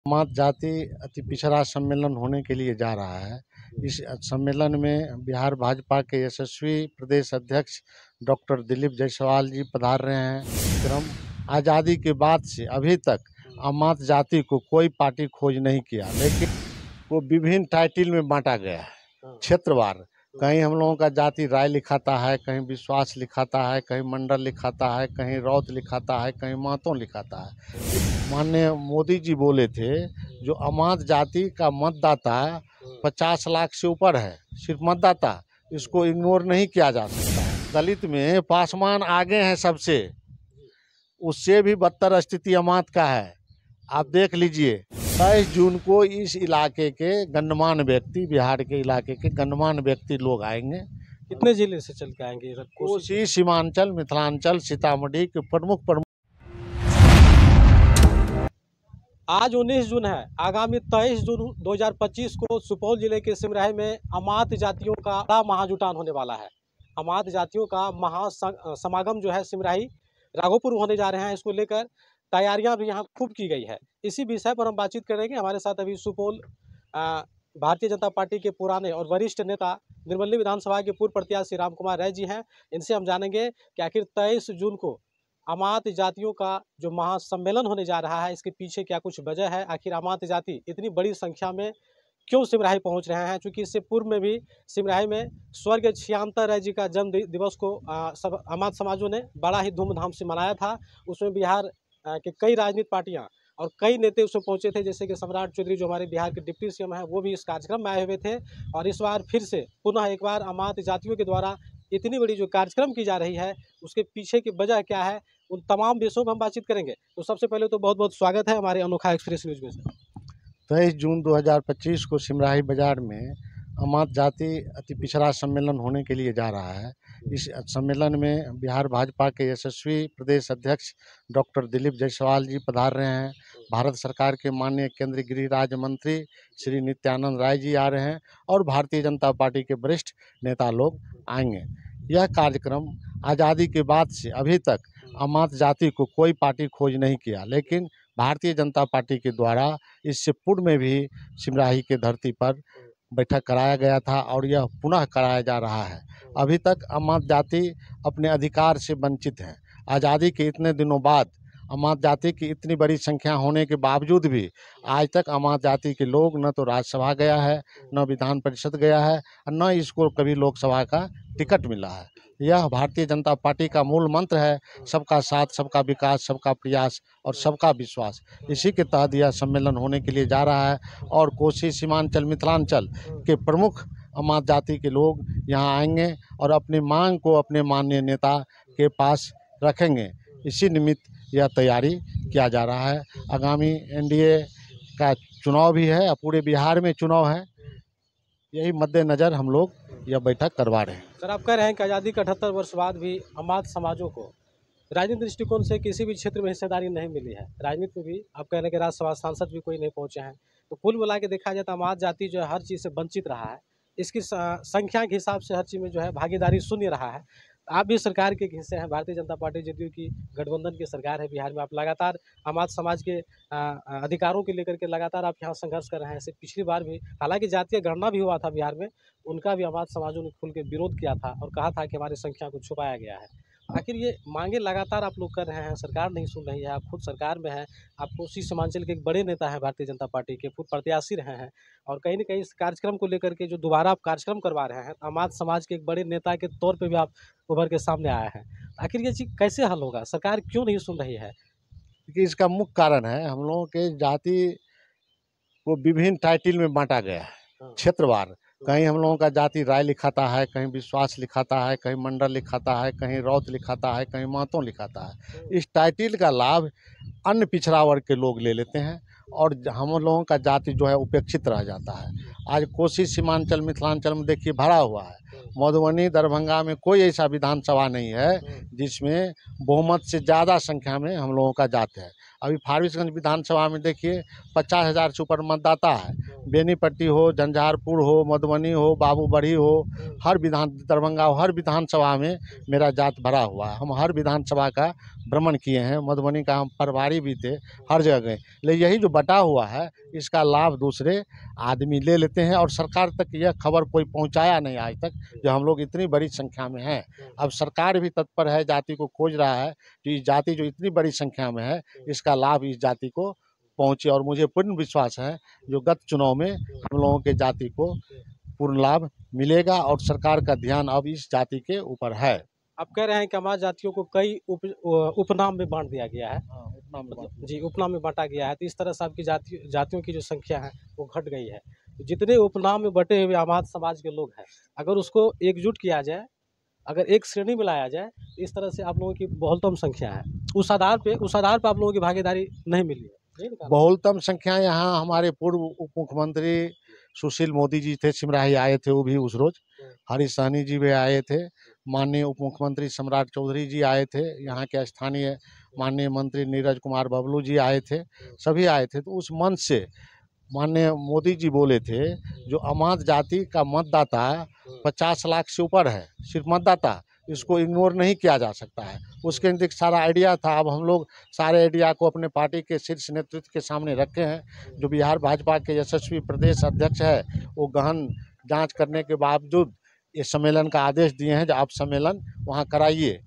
मात जाति अति पिछड़ा सम्मेलन होने के लिए जा रहा है। इस सम्मेलन में बिहार भाजपा के यशस्वी प्रदेश अध्यक्ष डॉक्टर दिलीप जायसवाल जी पधार रहे हैं। क्रम आज़ादी के बाद से अभी तक अमात जाति को कोई पार्टी खोज नहीं किया, लेकिन वो विभिन्न टाइटल में बांटा गया है क्षेत्रवार। कहीं हम लोगों का जाति राय लिखाता है, कहीं विश्वास लिखाता है, कहीं मंडल लिखाता है, कहीं रौत लिखाता है, कहीं महतो लिखाता है। माननीय मोदी जी बोले थे जो अमात जाति का मतदाता 50 लाख से ऊपर है, सिर्फ मतदाता, इसको इग्नोर नहीं किया जा सकता है। दलित में पासवान आगे हैं सबसे, उससे भी बदतर स्थिति अमात का है। आप देख लीजिए 23 जून को इस इलाके के गणमान्य व्यक्ति, बिहार के इलाके के गणमान्य व्यक्ति लोग आएंगे। कितने जिले से चल के आएंगे? कोसी, सीमांचल, मिथिलांचल, सीतामढ़ी के प्रमुख आज 19 जून है। आगामी 23 जून 2025 को सुपौल जिले के सिमराही में अमात जातियों का बड़ा महाजुटान होने वाला है। अमात जातियों का महासमागम जो है सिमराही राघोपुर होने जा रहे हैं। इसको लेकर तैयारियां भी यहाँ खूब की गई है। इसी विषय पर हम बातचीत करेंगे। हमारे साथ अभी सुपौल भारतीय जनता पार्टी के पुराने और वरिष्ठ नेता निर्मली विधानसभा के पूर्व प्रत्याशी राम कुमार राय जी हैं। इनसे हम जानेंगे कि आखिर 23 जून को अमात जातियों का जो महासम्मेलन होने जा रहा है, इसके पीछे क्या कुछ वजह है। आखिर अमात जाति इतनी बड़ी संख्या में क्यों सिमराही पहुंच रहे हैं? चूँकि इससे पूर्व में भी सिमराही में स्वर्गीय छियांतर राय जी का जन्म दिवस को सब अमात समाजों ने बड़ा ही धूमधाम से मनाया था। उसमें बिहार के कई राजनीतिक पार्टियां और कई नेता उसमें पहुंचे थे, जैसे कि सम्राट चौधरी जो हमारे बिहार के डिप्टी सीएम हैं, वो भी इस कार्यक्रम में आए हुए थे। और इस बार फिर से पुनः एक बार अमात जातियों के द्वारा इतनी बड़ी जो कार्यक्रम की जा रही है, उसके पीछे की वजह क्या है, उन तमाम विषयों पर हम बातचीत करेंगे। तो सबसे पहले तो बहुत बहुत स्वागत है हमारे अनोखा एक्सप्रेस न्यूज में। 23 जून 2025 को सिमराही बाजार में अमात जाति अति पिछड़ा सम्मेलन होने के लिए जा रहा है। इस सम्मेलन में बिहार भाजपा के यशस्वी प्रदेश अध्यक्ष डॉक्टर दिलीप जायसवाल जी पधार रहे हैं। भारत सरकार के माननीय केंद्रीय गृह राज्य मंत्री श्री नित्यानंद राय जी आ रहे हैं और भारतीय जनता पार्टी के वरिष्ठ नेता लोग आएंगे। यह कार्यक्रम आज़ादी के बाद से अभी तक अमात जाति को कोई पार्टी खोज नहीं किया, लेकिन भारतीय जनता पार्टी के द्वारा इससे पूर्व में भी सिमराही के धरती पर बैठक कराया गया था और यह पुनः कराया जा रहा है। अभी तक अमात जाति अपने अधिकार से वंचित है। आज़ादी के इतने दिनों बाद अमात जाति की इतनी बड़ी संख्या होने के बावजूद भी आज तक अमात जाति के लोग न तो राज्यसभा गया है, न विधान परिषद गया है, और न इसको कभी लोकसभा का टिकट मिला है। यह भारतीय जनता पार्टी का मूल मंत्र है, सबका साथ, सबका विकास, सबका प्रयास और सबका विश्वास। इसी के तहत यह सम्मेलन होने के लिए जा रहा है और कोसी, सीमांचल, मिथिलांचल के प्रमुख अमात जाति के लोग यहाँ आएंगे और अपनी मांग को अपने माननीय नेता के पास रखेंगे। इसी निमित्त यह तैयारी किया जा रहा है। आगामी एनडीए का चुनाव भी है, पूरे बिहार में चुनाव है, यही मद्देनज़र हम लोग यह बैठक करवा रहे हैं। सर, आप कह रहे हैं कि आज़ादी के 78 वर्ष बाद भी अमात समाजों को राजनीतिक दृष्टिकोण से किसी भी क्षेत्र में हिस्सेदारी नहीं मिली है। राजनीति में भी आप कह रहे हैं कि राज्यसभा सांसद भी कोई नहीं पहुंचे हैं। तो कुल मिला के देखा जाए तो अमात जाति जो है हर चीज़ से वंचित रहा है। इसकी संख्या के हिसाब से हर चीज़ में जो है भागीदारी शून्य रहा है। आप भी सरकार के हिस्से हैं, भारतीय जनता पार्टी जदयू की गठबंधन की सरकार है बिहार में। आप लगातार अमात समाज के अधिकारों के लेकर के लगातार आप यहाँ संघर्ष कर रहे हैं। इससे पिछली बार भी हालांकि जातीय गणना भी हुआ था बिहार में, उनका भी अमात समाजों ने खुल के विरोध किया था और कहा था कि हमारी संख्या को छुपाया गया है। आखिर ये मांगे लगातार आप लोग कर रहे हैं, सरकार नहीं सुन रही है। आप खुद सरकार में हैं, आप कोसी सीमांचल के एक बड़े नेता हैं, भारतीय जनता पार्टी के पूर्व प्रत्याशी रहे हैं, और कहीं ना कहीं इस कार्यक्रम को लेकर के जो दोबारा आप कार्यक्रम करवा रहे हैं, अमात समाज के एक बड़े नेता के तौर पे भी आप उभर के सामने आए हैं। आखिर ये चीज़ कैसे हल होगा? सरकार क्यों नहीं सुन रही है? क्योंकि इसका मुख्य कारण है हम लोगों के जाति को विभिन्न टाइटल में बांटा गया है क्षेत्रवार। कहीं हम लोगों का जाति राय लिखाता है, कहीं विश्वास लिखाता है, कहीं मंडल लिखाता है, कहीं रौत लिखाता है, कहीं महतो लिखाता है। इस टाइटल का लाभ अन्य पिछड़ा वर्ग के लोग ले लेते हैं और हम लोगों का जाति जो है उपेक्षित रह जाता है। आज कोसी, सीमांचल, मिथिलांचल में देखिए भरा हुआ है। मधुबनी, दरभंगा में कोई ऐसा विधानसभा नहीं है जिसमें बहुमत से ज़्यादा संख्या में हम लोगों का जात है। अभी फारबिसगंज विधानसभा में देखिए 50,000 से ऊपर मतदाता है बेनीपट्टी हो, झंझारपुर हो, मधुबनी हो, बाबूबढ़ी हो, हर दरभंगा हो, हर विधानसभा में मेरा जात भरा हुआ है। हम हर विधानसभा का भ्रमण किए हैं, मधुबनी का हम प्रभारी भी थे, हर जगह गए। लेकिन यही जो बटा हुआ है, इसका लाभ दूसरे आदमी ले लेते हैं और सरकार तक यह खबर कोई पहुंचाया नहीं आज तक, जो हम लोग इतनी बड़ी संख्या में हैं। अब सरकार भी तत्पर है, जाति को खोज रहा है कि जाति जो इतनी बड़ी संख्या में है, इसका लाभ इस जाति को पहुंचे। और मुझे पूर्ण विश्वास है जो गत चुनाव में हम लोगों के जाति को पूर्ण लाभ मिलेगा और सरकार का ध्यान अब इस जाति के ऊपर है। आप कह रहे हैं कि हमारे जातियों को कई उपनाम में बांट दिया गया है। उपनाम में जी, उपनाम में बांटा गया है, तो इस तरह से आपकी जातियों की जो संख्या है वो घट गई है। तो जितने उपनाम में बटे हुए अमात समाज के लोग हैं, अगर उसको एकजुट किया जाए, अगर एक श्रेणी में लाया जाए, इस तरह से आप लोगों की बहुलतम संख्या है। उस आधार पे आप लोगों की भागीदारी नहीं मिली है। बहुलतम संख्या यहाँ हमारे पूर्व उप मुख्यमंत्री सुशील मोदी जी थे, सिमराही आए थे, वो भी उस रोज। हरीश सहनी जी भी आए थे, माननीय उप मुख्यमंत्री सम्राट चौधरी जी आए थे, यहाँ के स्थानीय माननीय मंत्री नीरज कुमार बबलू जी आए थे, सभी आए थे। तो उस मंच से माननीय मोदी जी बोले थे, जो अमात जाति का मतदाता 50 लाख से ऊपर है, सिर्फ मतदाता, इसको इग्नोर नहीं किया जा सकता है। उसके अंदर सारा आइडिया था। अब हम लोग सारे आइडिया को अपने पार्टी के शीर्ष नेतृत्व के सामने रखे हैं। जो बिहार भाजपा के यशस्वी प्रदेश अध्यक्ष है, वो गहन जांच करने के बावजूद ये सम्मेलन का आदेश दिए हैं, जो आप सम्मेलन वहाँ कराइए,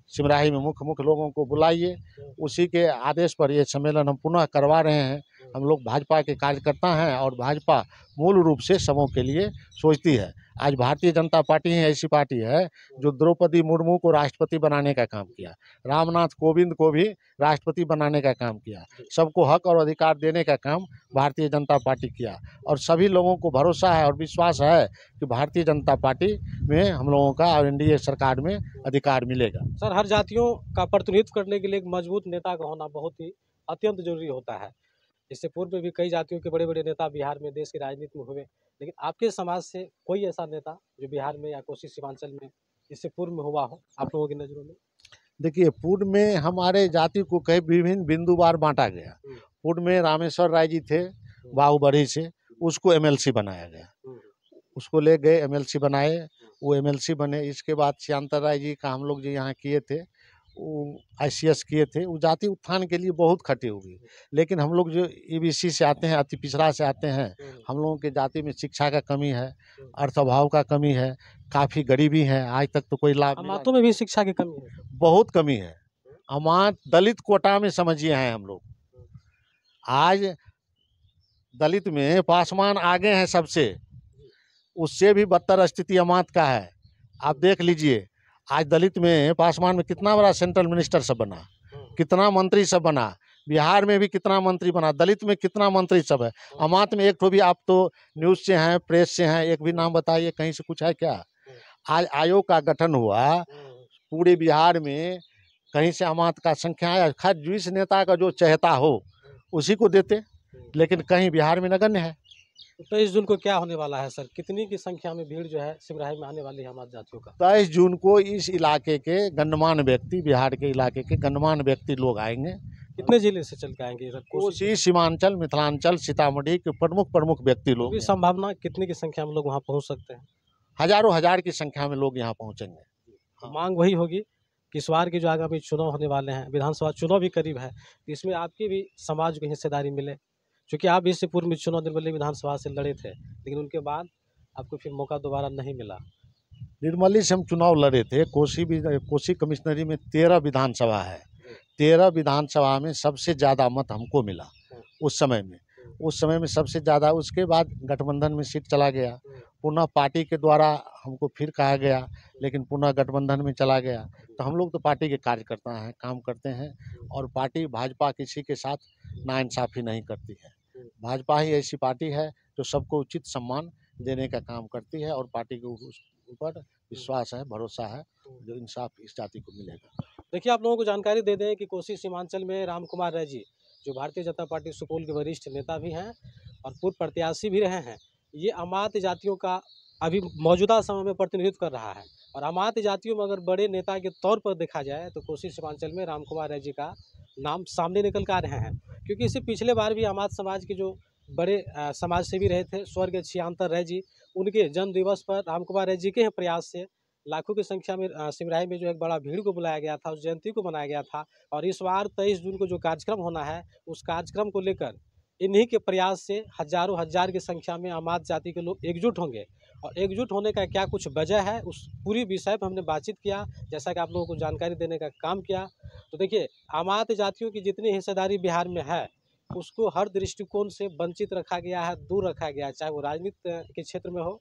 सिमराही में मुख्य लोगों को बुलाइए। उसी के आदेश पर ये सम्मेलन हम पुनः करवा रहे हैं। हम लोग भाजपा के कार्यकर्ता हैं और भाजपा मूल रूप से सबों के लिए सोचती है। आज भारतीय जनता पार्टी ही ऐसी पार्टी है जो द्रौपदी मुर्मू को राष्ट्रपति बनाने का काम किया, रामनाथ कोविंद को भी राष्ट्रपति बनाने का काम किया, सबको हक और अधिकार देने का काम भारतीय जनता पार्टी किया। और सभी लोगों को भरोसा है और विश्वास है कि भारतीय जनता पार्टी में हम लोगों का और एनडीए सरकार में अधिकार मिलेगा। सर, हर जातियों का प्रतिनिधित्व करने के लिए एक मजबूत नेता का होना बहुत ही अत्यंत जरूरी होता है। इससे पूर्व में भी कई जातियों के बड़े बड़े नेता बिहार में देश की राजनीति में हुए, लेकिन आपके समाज से कोई ऐसा नेता जो बिहार में या कोसी सीमांचल में इससे पूर्व में हुआ हो आप लोगों की नज़रों में? देखिए, पूर्व में हमारे जाति को कई विभिन्न बिंदुवार बांटा गया। पूर्व में रामेश्वर राय जी थे बाबूबढ़ी से, उसको एमएलसी बनाया गया, उसको ले गए एमएलसी बनाए, वो एमएलसी बने। इसके बाद श्यांतर राय जी का हम लोग जो यहाँ किए थे, वो आईसीएस किए थे। वो जाति उत्थान के लिए बहुत खटे हुए। लेकिन हम लोग जो ईबीसी से आते हैं, अति पिछड़ा से आते हैं, हम लोगों के जाति में शिक्षा का कमी है, अर्थभाव का कमी है, काफ़ी गरीबी है, आज तक तो कोई लाभ। अमातों में भी शिक्षा की कमी है, बहुत कमी है। अमात दलित कोटा में समझिए हैं हम लोग। आज दलित में पासवान आगे हैं सबसे, उससे भी बदतर स्थिति अमात का है। आप देख लीजिए, आज दलित में पासवान में कितना बड़ा सेंट्रल मिनिस्टर सब बना, कितना मंत्री सब बना, बिहार में भी कितना मंत्री बना, दलित में कितना मंत्री सब है। अमात में एक तो भी, आप तो न्यूज़ से हैं, प्रेस से हैं, एक भी नाम बताइए कहीं से कुछ है क्या? आज आयोग का गठन हुआ पूरे बिहार में, कहीं से अमात का संख्या है। खैर जिस नेता का जो चाहता हो उसी को देते, लेकिन कहीं बिहार में नगण्य है। 23 जून को क्या होने वाला है सर? कितनी की संख्या में भीड़ जो है सिमराही में आने वाली है हमारे जातियों का? 23 जून को इस इलाके के गणमान्य व्यक्ति, बिहार के इलाके के गणमान्य व्यक्ति लोग आएंगे। कितने जिले से चल के आएंगे सर? कोसी, सीमांचल, मिथिलांचल, सीतामढ़ी के प्रमुख व्यक्ति लोग। संभावना कितने की संख्या में लोग वहाँ पहुँच सकते हैं? हजारों हजार की संख्या में लोग यहाँ पहुँचेंगे। मांग वही होगी कि इस बार के जो आगामी चुनाव होने वाले हैं, विधानसभा चुनाव भी करीब है, इसमें आपकी भी समाज को हिस्सेदारी मिले, क्योंकि आप इससे पूर्व में चुनाव निर्मली विधानसभा से लड़े थे, लेकिन उनके बाद आपको फिर मौका दोबारा नहीं मिला। निर्मली से हम चुनाव लड़े थे। कोसी कमिश्नरी में 13 विधानसभा है, 13 विधानसभा में सबसे ज़्यादा मत हमको मिला उस समय में सबसे ज़्यादा। उसके बाद गठबंधन में सीट चला गया, पुनः पार्टी के द्वारा हमको फिर कहा गया, लेकिन पुनः गठबंधन में चला गया। तो हम लोग तो पार्टी के कार्यकर्ता हैं, काम करते हैं, और पार्टी भाजपा किसी के साथ नाइंसाफ़ी नहीं करती है। भाजपा ही ऐसी पार्टी है जो सबको उचित सम्मान देने का काम करती है, और पार्टी के ऊपर विश्वास है, भरोसा है, जो इंसाफ इस जाति को मिलेगा। देखिए, आप लोगों को जानकारी दे दें कि कोसी सीमांचल में राम कुमार राय जी, जो भारतीय जनता पार्टी सुपौल के वरिष्ठ नेता भी हैं और पूर्व प्रत्याशी भी रहे हैं, ये अमात जातियों का अभी मौजूदा समय में प्रतिनिधित्व कर रहा है। और अमात जातियों में अगर बड़े नेता के तौर पर देखा जाए तो कोसी सीमांचल में राम कुमार राय जी का नाम सामने निकल कर आ रहे हैं, क्योंकि इससे पिछले बार भी अमात समाज के जो बड़े समाज सेवी रहे थे, स्वर्गीय छियांतर राय जी। उनके जन्म दिवस पर राम कुमार राय जी के ही प्रयास से लाखों की संख्या में सिमराही में जो एक बड़ा भीड़ को बुलाया गया था, उस जयंती को मनाया गया था। और इस बार 23 जून को जो कार्यक्रम होना है, उस कार्यक्रम को लेकर इन्हीं के प्रयास से हजारों हजार की संख्या में अमात जाति के लोग एकजुट होंगे। और एकजुट होने का क्या कुछ वजह है, उस पूरी विषय पर हमने बातचीत किया, जैसा कि आप लोगों को जानकारी देने का काम किया। तो देखिए, अमात जातियों की जितनी हिस्सेदारी बिहार में है, उसको हर दृष्टिकोण से वंचित रखा गया है, दूर रखा गया है, चाहे वो राजनीति के क्षेत्र में हो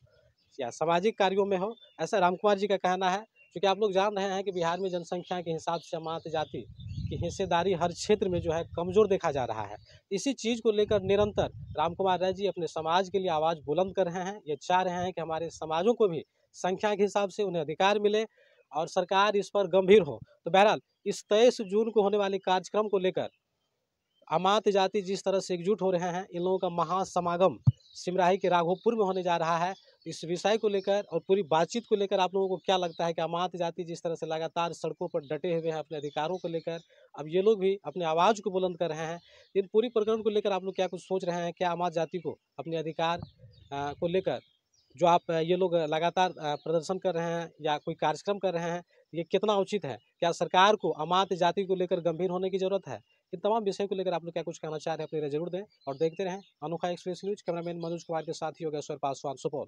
या सामाजिक कार्यों में हो। ऐसा रामकुमार जी का कहना है। क्योंकि आप लोग जान रहे हैं कि बिहार में जनसंख्या के हिसाब से अमात जाति की हिस्सेदारी हर क्षेत्र में जो है कमज़ोर देखा जा रहा है। इसी चीज़ को लेकर निरंतर रामकुमार राय जी अपने समाज के लिए आवाज़ बुलंद कर रहे हैं। ये चाह रहे हैं कि हमारे समाजों को भी संख्या के हिसाब से उन्हें अधिकार मिले और सरकार इस पर गंभीर हो। तो बहरहाल इस 23 जून को होने वाले कार्यक्रम को लेकर अमात जाति जिस तरह से एकजुट हो रहे हैं, इन लोगों का महासमागम सिमराही के राघोपुर में होने जा रहा है। इस विषय को लेकर और पूरी बातचीत को लेकर आप लोगों को क्या लगता है कि अमात जाति जिस तरह से लगातार सड़कों पर डटे हुए हैं अपने अधिकारों को लेकर, अब ये लोग भी अपने आवाज़ को बुलंद कर रहे हैं। इन पूरी प्रकरण को लेकर आप लोग क्या कुछ सोच रहे हैं? क्या अमात जाति को अपने अधिकार को लेकर जो आप ये लोग लगातार प्रदर्शन कर रहे हैं या कोई कार्यक्रम कर रहे हैं, ये कितना उचित है? क्या सरकार को अमात जाति को लेकर गंभीर होने की ज़रूरत है? इन तमाम विषयों को लेकर आप लोग क्या कुछ कहना चाह रहे हैं, अपनी राय जरूर दें और देखते रहें अनोखा express news. Cameraman Manoj Kumar के साथ ही होगा ईश्वर पासवान, सुपौल।